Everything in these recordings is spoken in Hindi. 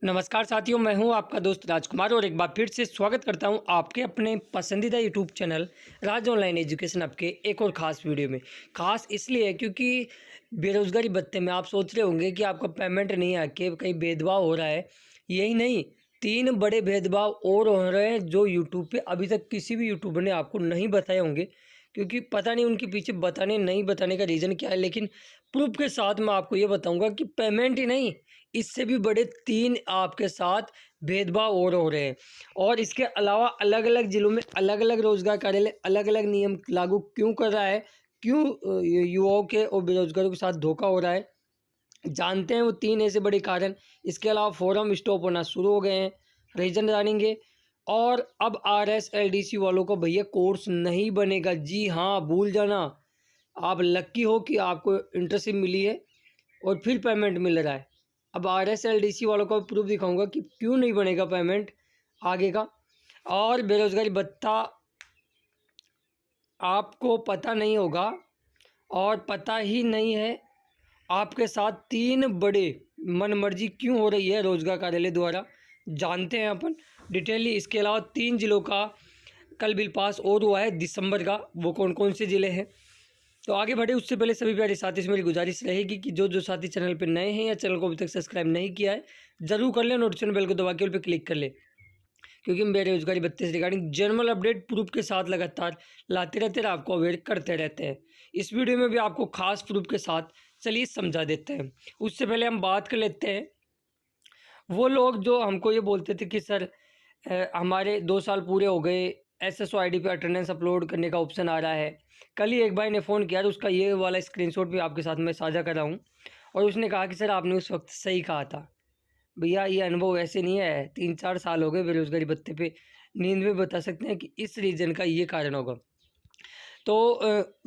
नमस्कार साथियों, मैं हूं आपका दोस्त राजकुमार और एक बार फिर से स्वागत करता हूं आपके अपने पसंदीदा यूट्यूब चैनल राज ऑनलाइन एजुकेशन आपके एक और ख़ास वीडियो में। ख़ास इसलिए है क्योंकि बेरोज़गारी भत्ते में आप सोच रहे होंगे कि आपका पेमेंट नहीं आके कहीं भेदभाव हो रहा है। यही नहीं, 3 बड़े भेदभाव और हो रहे हैं जो यूट्यूब पे अभी तक किसी भी यूट्यूबर ने आपको नहीं बताए होंगे, क्योंकि पता नहीं उनके पीछे नहीं बताने का रीज़न क्या है। लेकिन प्रूफ़ के साथ मैं आपको ये बताऊँगा कि पेमेंट ही नहीं, इससे भी बड़े 3 आपके साथ भेदभाव और हो रहे हैं। और इसके अलावा अलग-अलग ज़िलों में अलग-अलग रोज़गार कार्यालय अलग-अलग नियम लागू क्यों कर रहा है? क्यों युवाओं के और बेरोज़गारों के साथ धोखा हो रहा है? जानते हैं वो 3 ऐसे बड़े कारण। इसके अलावा फ़ोरम स्टॉप होना शुरू हो गए हैं, रीज़न जानेंगे। और अब आरएसएलडीसी वालों को भैया कोर्स नहीं बनेगा। जी हाँ, भूल जाना। आप लकी हो कि आपको इंटर्नशिप मिली है और फिर पेमेंट मिल रहा है। अब आरएसएलडीसी वालों को प्रूफ़ दिखाऊँगा कि क्यों नहीं बनेगा पेमेंट आगे का। और बेरोज़गारी भत्ता आपको पता नहीं होगा और पता ही नहीं है आपके साथ 3 बड़े मनमर्जी क्यों हो रही है रोज़गार कार्यालय द्वारा, जानते हैं अपन डिटेयली। इसके अलावा 3 ज़िलों का कल बिल पास और हुआ है दिसंबर का, वो कौन-कौन से ज़िले हैं। तो आगे बढ़े उससे पहले सभी प्यारे साथी से मेरी गुजारिश रहेगी कि जो साथी चैनल पर नए हैं या चैनल को अभी तक सब्सक्राइब नहीं किया है, ज़रूर कर लें, नोटिफिकेशन बेल को दबा के ऑल पे क्लिक कर लें। क्योंकि हम बेरोज़गारी भत्ते से रिगार्डिंग जनरल अपडेट प्रूफ के साथ लगातार लाते रहते हैं, आपको अवेयर करते रहते हैं। इस वीडियो में भी आपको खास प्रूफ के साथ चलिए समझा देते हैं। उससे पहले हम बात कर लेते हैं वो लोग जो हमको ये बोलते थे कि सर हमारे 2 साल पूरे हो गए, एसएसओ आईडी पे अटेंडेंस अपलोड करने का ऑप्शन आ रहा है। कल ही एक भाई ने फ़ोन किया, तो उसका ये वाला स्क्रीनशॉट भी आपके साथ मैं साझा कर रहा हूँ। और उसने कहा कि सर आपने उस वक्त सही कहा था। भैया ये अनुभव ऐसे नहीं है, 3-4 साल हो गए बेरोज़गारी भत्ते पे। नींद में बता सकते हैं कि इस रीज़न का ये कारण होगा। तो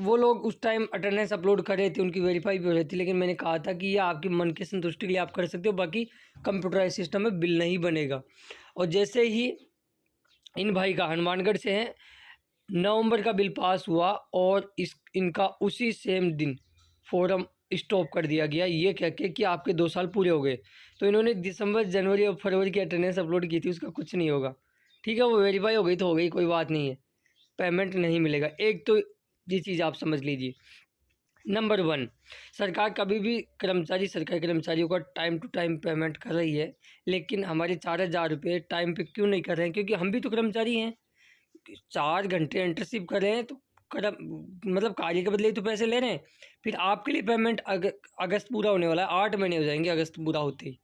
वो लोग उस टाइम अटेंडेंस अपलोड कर रहे थे, उनकी वेरीफाई भी हो रही थी, लेकिन मैंने कहा था कि ये आपकी मन की संतुष्टि के लिए आप कर सकते हो, बाकी कंप्यूटराइज़ सिस्टम में बिल नहीं बनेगा। और जैसे ही इन भाई का हनुमानगढ़ से हैं, नवंबर का बिल पास हुआ और इनका उसी सेम दिन फ़ोरम स्टॉप कर दिया गया, ये कह के कि आपके 2 साल पूरे हो गए। तो इन्होंने दिसंबर, जनवरी और फरवरी की अटेंडेंस अपलोड की थी, उसका कुछ नहीं होगा। ठीक है, वो वेरीफाई हो गई तो हो गई, कोई बात नहीं है, पेमेंट नहीं मिलेगा। एक तो ये चीज़ आप समझ लीजिए। नंबर 1, सरकार कभी भी सरकारी कर्मचारियों का टाइम टू टाइम पेमेंट कर रही है, लेकिन हमारे 4,000 रुपये टाइम पे क्यों नहीं कर रहे हैं? क्योंकि हम भी तो कर्मचारी हैं। 4 घंटे इंटर्नशिप कर रहे हैं, तो कर्म मतलब कार्य के बदले ही तो पैसे ले रहे हैं। फिर आपके लिए पेमेंट अगस्त पूरा होने वाला है, 8 महीने हो जाएंगे अगस्त पूरा होते ही।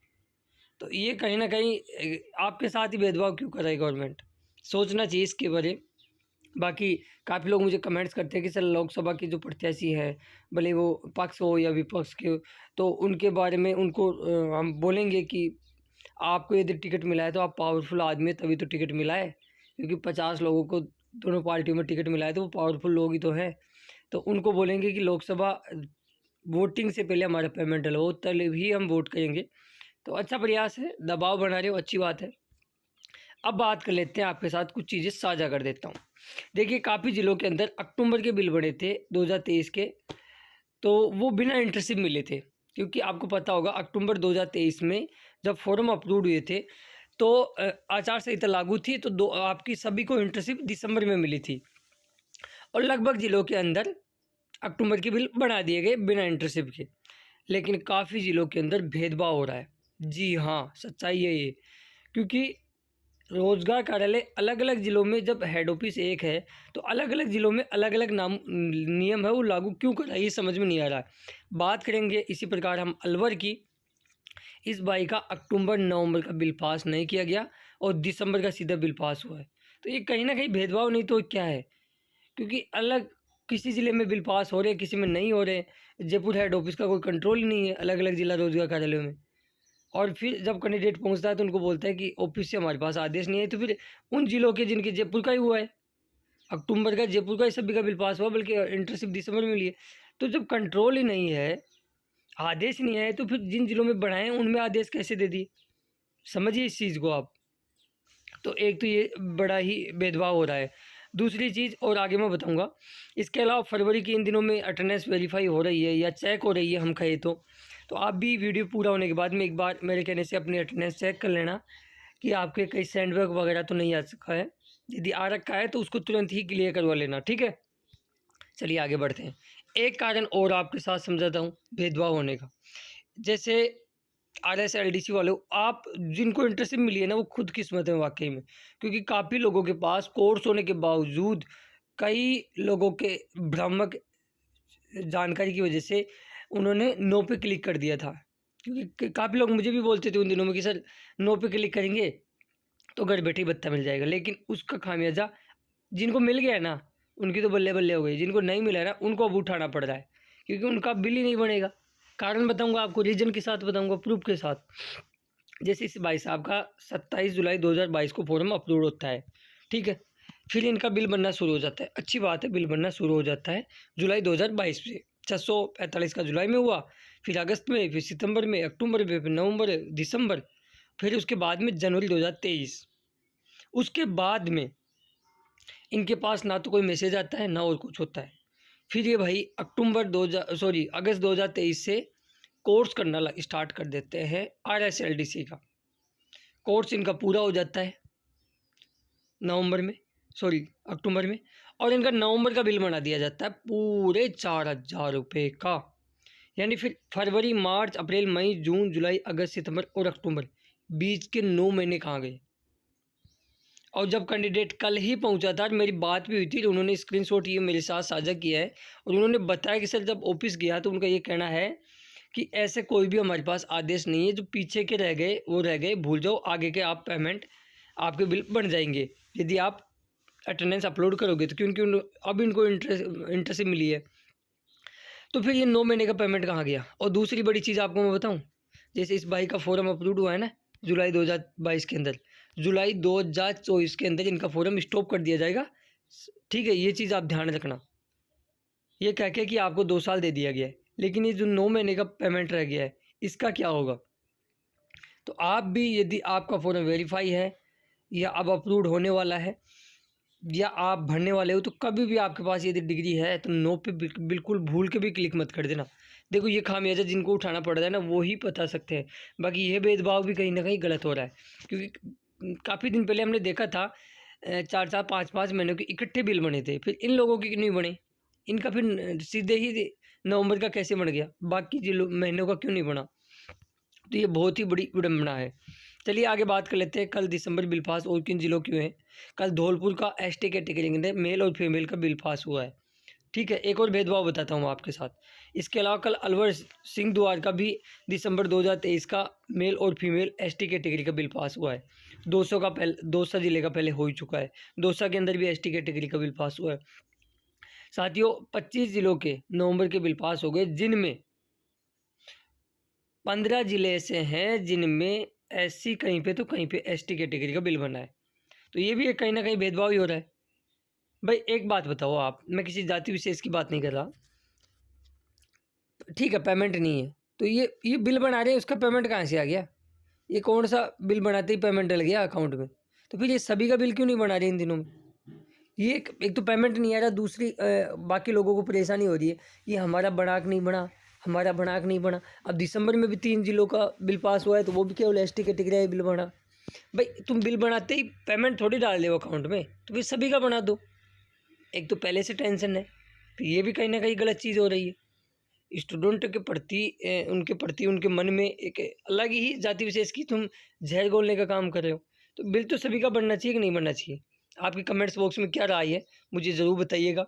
तो ये कहीं ना कहीं आपके साथ ही भेदभाव क्यों कर रही है गवर्नमेंट, सोचना चाहिए इसके बारे। बाकी काफ़ी लोग मुझे कमेंट्स करते हैं कि सर लोकसभा के जो प्रत्याशी हैं, भले वो पक्ष हो या विपक्ष के हो, तो उनके बारे में उनको हम बोलेंगे कि आपको यदि टिकट मिला है तो आप पावरफुल आदमी है, तभी तो टिकट मिला है। क्योंकि 50 लोगों को दोनों पार्टियों में टिकट मिला है, तो वो पावरफुल लोग ही तो हैं। तो उनको बोलेंगे कि लोकसभा वोटिंग से पहले हमारा पेमेंट डलो, तभी हम वोट करेंगे। तो अच्छा प्रयास है, दबाव बना रहे हो, अच्छी बात है। अब बात कर लेते हैं, आपके साथ कुछ चीज़ें साझा कर देता हूँ। देखिए, काफ़ी ज़िलों के अंदर अक्टूबर के बिल बने थे 2023 के, तो वो बिना इंटर्नशिप मिले थे। क्योंकि आपको पता होगा अक्टूबर 2023 में जब फॉर्म अप्रूव हुए थे, तो आचार संहिता लागू थी, तो आपकी सभी को इंटर्नशिप दिसंबर में मिली थी। और लगभग ज़िलों के अंदर अक्टूबर के बिल बना दिए गए बिना इंटर्नशिप के। लेकिन काफ़ी ज़िलों के अंदर भेदभाव हो रहा है। जी हाँ, सच्चाई है ये। क्योंकि रोजगार कार्यालय अलग-अलग ज़िलों में, जब हेड ऑफिस एक है, तो अलग-अलग ज़िलों में अलग-अलग नियम है, वो लागू क्यों कर रहा है, ये समझ में नहीं आ रहा है। बात करेंगे इसी प्रकार हम अलवर की। इस भाई का अक्टूबर, नवंबर का बिल पास नहीं किया गया और दिसंबर का सीधा बिल पास हुआ है। तो ये कहीं न कहीं भेदभाव नहीं तो क्या है? क्योंकि अलग किसी ज़िले में बिल पास हो रहे हैं, किसी में नहीं हो रहे। जयपुर हेड ऑफिस का कोई कंट्रोल ही नहीं है अलग-अलग ज़िला रोजगार कार्यालयों में। और फिर जब कैंडिडेट पहुंचता है तो उनको बोलता है कि ऑफिस से हमारे पास आदेश नहीं है, तो फिर उन जिलों के जिनके जयपुर का ही हुआ है, अक्टूबर का जयपुर का ही सभी का बिल पास हुआ, बल्कि इंटर्नशिप दिसंबर में लिए। तो जब कंट्रोल ही नहीं है, आदेश नहीं है, तो फिर जिन जिलों में बढ़ाए उनमें आदेश कैसे दे दिए? समझिए इस चीज़ को आप। तो एक तो ये बड़ा ही भेदभाव हो रहा है। दूसरी चीज़ और आगे मैं बताऊंगा। इसके अलावा फरवरी के इन दिनों में अटेंडेंस वेरीफाई हो रही है या चेक हो रही है हम कहें तो आप भी वीडियो पूरा होने के बाद में एक बार मेरे कहने से अपनी अटेंडेंस चेक कर लेना कि आपके कहीं सैंडबैग वगैरह तो नहीं आ सका है। यदि आ रखा है तो उसको तुरंत ही क्लियर करवा लेना, ठीक है। चलिए आगे बढ़ते हैं। एक कारण और आपके साथ समझाता हूँ भेदभाव होने का। जैसे RSLDC वालों, आप जिनको इंटर्नशिप मिली है ना वो खुद किस्मत है वाकई में, क्योंकि काफ़ी लोगों के पास कोर्स होने के बावजूद कई लोगों के भ्रामक जानकारी की वजह से उन्होंने नो पे क्लिक कर दिया था। क्योंकि काफ़ी लोग मुझे भी बोलते थे उन दिनों में कि सर नो पे क्लिक करेंगे तो घर बैठे ही भत्ता मिल जाएगा, लेकिन उसका खामियाजा जिनको मिल गया है ना उनकी तो बल्ले बल्ले हो गई, जिनको नहीं मिला है ना उनको अब उठाना पड़ रहा है, क्योंकि उनका बिल ही नहीं बनेगा। कारण बताऊंगा आपको, रीजन के साथ बताऊंगा, प्रूफ के साथ। जैसे इस भाई साहब का 27 जुलाई 2022 को फॉर्म अपलोड होता है, ठीक है। फिर इनका बिल बनना शुरू हो जाता है, अच्छी बात है, बिल बनना शुरू हो जाता है जुलाई 2022 से। 645 का जुलाई में हुआ, फिर अगस्त में, फिर सितंबर में, अक्टूबर में, फिर नवंबर, दिसंबर, फिर उसके बाद में जनवरी 2023। उसके बाद में इनके पास ना तो कोई मैसेज आता है ना और कुछ होता है। फिर ये भाई अगस्त 2023 से कोर्स करना स्टार्ट कर देते हैं RSLDC का। कोर्स इनका पूरा हो जाता है अक्टूबर में, और इनका नवंबर का बिल बना दिया जाता है पूरे 4,000 रुपये का। यानी फिर फरवरी, मार्च, अप्रैल, मई, जून, जुलाई, अगस्त, सितंबर और अक्टूबर, बीच के 9 महीने कहाँ गए। और जब कैंडिडेट कल ही पहुंचा था, मेरी बात भी हुई थी, तो उन्होंने स्क्रीनशॉट ये मेरे साथ साझा किया है और उन्होंने बताया कि सर जब ऑफिस गया तो उनका ये कहना है कि ऐसे कोई भी हमारे पास आदेश नहीं है, जो पीछे के रह गए वो रह गए, भूल जाओ, आगे के आप पेमेंट, आपके बिल बन जाएंगे यदि आप अटेंडेंस अपलोड करोगे तो। क्योंकि अब इनको इंटरेस्ट मिली है, तो फिर ये 9 महीने का पेमेंट कहाँ गया। और दूसरी बड़ी चीज़ आपको मैं बताऊँ, जैसे इस भाई का फॉर्म अपलोड हुआ है ना जुलाई 2022 के अंदर, जुलाई 2024 के अंदर इनका फॉर्म स्टॉप कर दिया जाएगा, ठीक है। ये चीज़ आप ध्यान रखना, ये कह के कि आपको 2 साल दे दिया गया है, लेकिन ये जो 9 महीने का पेमेंट रह गया है इसका क्या होगा। तो आप भी यदि आपका फॉर्म वेरीफाई है या अब अप्रूव होने वाला है या आप भरने वाले हो, तो कभी भी आपके पास यदि डिग्री है तो नो पे बिल्कुल भूल के भी क्लिक मत कर देना। देखो ये खामियाजा जिनको उठाना पड़ रहा है ना वो ही बता सकते हैं, बाकी ये भेदभाव भी कहीं ना कहीं गलत हो रहा है। क्योंकि काफ़ी दिन पहले हमने देखा था 4-4, 5-5 महीनों के इकट्ठे बिल बने थे, फिर इन लोगों के नहीं बने, इनका फिर सीधे ही नवंबर का कैसे बन गया, बाकी जिलों महीनों का क्यों नहीं बना। तो ये बहुत ही बड़ी विडम्बना है। चलिए आगे बात कर लेते हैं, कल दिसंबर बिल पास और किन जिलों क्यों हैं। कल धौलपुर का ST कैटेगरी के अंदर मेल और फीमेल का बिल पास हुआ है, ठीक है। एक और भेदभाव बताता हूँ आपके साथ। इसके अलावा कल अलवर सिंह द्वार का भी दिसंबर 2023 का मेल और फीमेल ST कैटेगरी का बिल पास हुआ है। दौसा जिले का पहले हो ही चुका है, दौसा के अंदर भी ST कैटेगरी का बिल पास हुआ है। साथियों 25 जिलों के नवंबर के बिल पास हो गए, जिनमें 15 जिले ऐसे हैं जिनमें SC कहीं पे तो कहीं पे ST कैटेगरी का बिल बना है। तो ये भी एक कहीं ना कहीं भेदभाव ही हो रहा है। भाई एक बात बताओ आप, मैं किसी जाति विशेष की बात नहीं कर रहा, ठीक है, पेमेंट नहीं है तो ये बिल बना रहे हैं, उसका पेमेंट कहाँ से आ गया। ये कौन सा बिल बनाते ही पेमेंट डल गया अकाउंट में, तो फिर ये सभी का बिल क्यों नहीं बना रहे इन दिनों में। ये एक तो पेमेंट नहीं आ रहा, दूसरी बाकी लोगों को परेशानी हो रही है, ये हमारा बनाक नहीं बना, हमारा बनाक नहीं बना। अब दिसंबर में भी 3 जिलों का बिल पास हुआ है, तो वो भी केवल ST कैटेगरी बिल बना। भाई तुम बिल बनाते ही पेमेंट थोड़ी डाल दो अकाउंट में, तो फिर सभी का बना दो। एक तो पहले से टेंशन है, फिर ये भी कहीं ना कहीं गलत चीज़ हो रही है। स्टूडेंट के प्रति उनके मन में एक अलग ही जाति विशेष की तुम जहर घोलने का काम कर रहे हो। तो बिल तो सभी का बनना चाहिए कि नहीं बनना चाहिए। आपकी कमेंट्स बॉक्स में क्या राय है मुझे ज़रूर बताइएगा।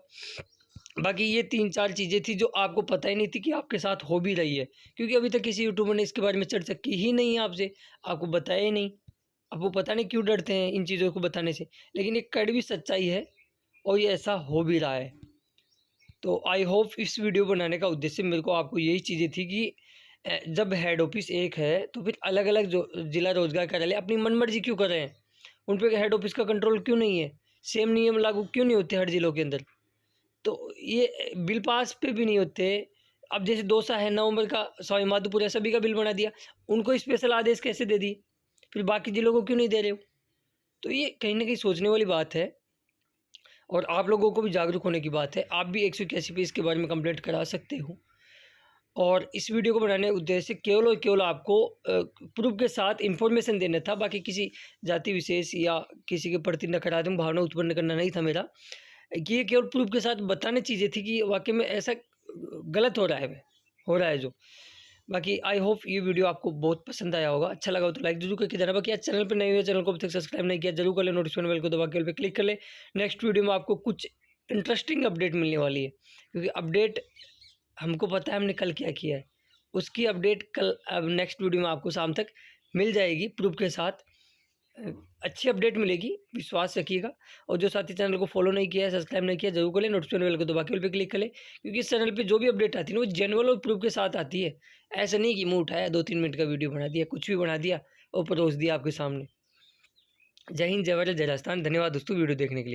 बाकी ये 3-4 चीज़ें थी जो आपको पता ही नहीं थी कि आपके साथ हो भी रही है, क्योंकि अभी तक किसी यूट्यूबर ने इसके बारे में चर्चा की ही नहीं है आपसे, आपको बताया ही नहीं। अब वो पता नहीं क्यों डरते हैं इन चीज़ों को बताने से, लेकिन एक कड़वी सच्चाई है और ये ऐसा हो भी रहा है। तो आई होप इस वीडियो बनाने का उद्देश्य मेरे को आपको यही चीज़ें थी कि जब हेड ऑफिस एक है तो फिर अलग अलग जो जिला रोजगार कार्यालय अपनी मनमर्जी क्यों कर रहे हैं, उन पर हेड ऑफिस का कंट्रोल क्यों नहीं है, सेम नियम लागू क्यों नहीं होते हर जिलों के अंदर। तो ये बिल पास पे भी नहीं होते। अब जैसे दौसा है नवंबर का, सॉरी माधोपुर है, सभी का बिल बना दिया, उनको स्पेशल आदेश कैसे दे दिए, फिर बाकी जिलों को क्यों नहीं दे रहे हो। तो ये कहीं ना कहीं सोचने वाली बात है। और आप लोगों को भी जागरूक होने की बात है। आप भी 181 पे इसके बारे में कंप्लेंट करा सकते हो। और इस वीडियो को बनाने का उद्देश्य केवल और केवल आपको प्रूफ के साथ इन्फॉर्मेशन देना था, बाकी किसी जाति विशेष या किसी के प्रति नकारात्मक भावना उत्पन्न करना नहीं था मेरा। ये केवल प्रूफ के साथ बताने चीज़ें थी कि वाकई में ऐसा गलत हो रहा है जो। बाकी आई होप ये वीडियो आपको बहुत पसंद आया होगा। अच्छा लगा हो तो लाइक जरूर करके जाना। बाकी आज चैनल पर नए हुए, चैनल को अभी तक सब्सक्राइब नहीं किया जरूर कर ले, नोटिफिकेशन बेल को दबा के पे क्लिक कर ले। नेक्स्ट वीडियो में आपको कुछ इंटरेस्टिंग अपडेट मिलने वाली है, क्योंकि अपडेट हमको पता है हमने कल क्या किया है, उसकी अपडेट कल अब नेक्स्ट वीडियो में आपको शाम तक मिल जाएगी प्रूफ के साथ। अच्छी अपडेट मिलेगी, विश्वास रखिएगा। और जो साथी चैनल को फॉलो नहीं किया है, सब्सक्राइब नहीं किया, जरूर कर ले, नोटिफिकेशन बेल को दबा के पे क्लिक कर ले, क्योंकि इस चैनल पे जो भी अपडेट आती है ना वो जेन्युइन और प्रूफ के साथ आती है। ऐसा नहीं कि मुँह उठाया 2-3 मिनट का वीडियो बना दिया, कुछ भी बना दिया और परोस दिया आपके सामने। जय हिंद, जय भारत, जय राजस्थान। धन्यवाद दोस्तों वीडियो देखने के लिए।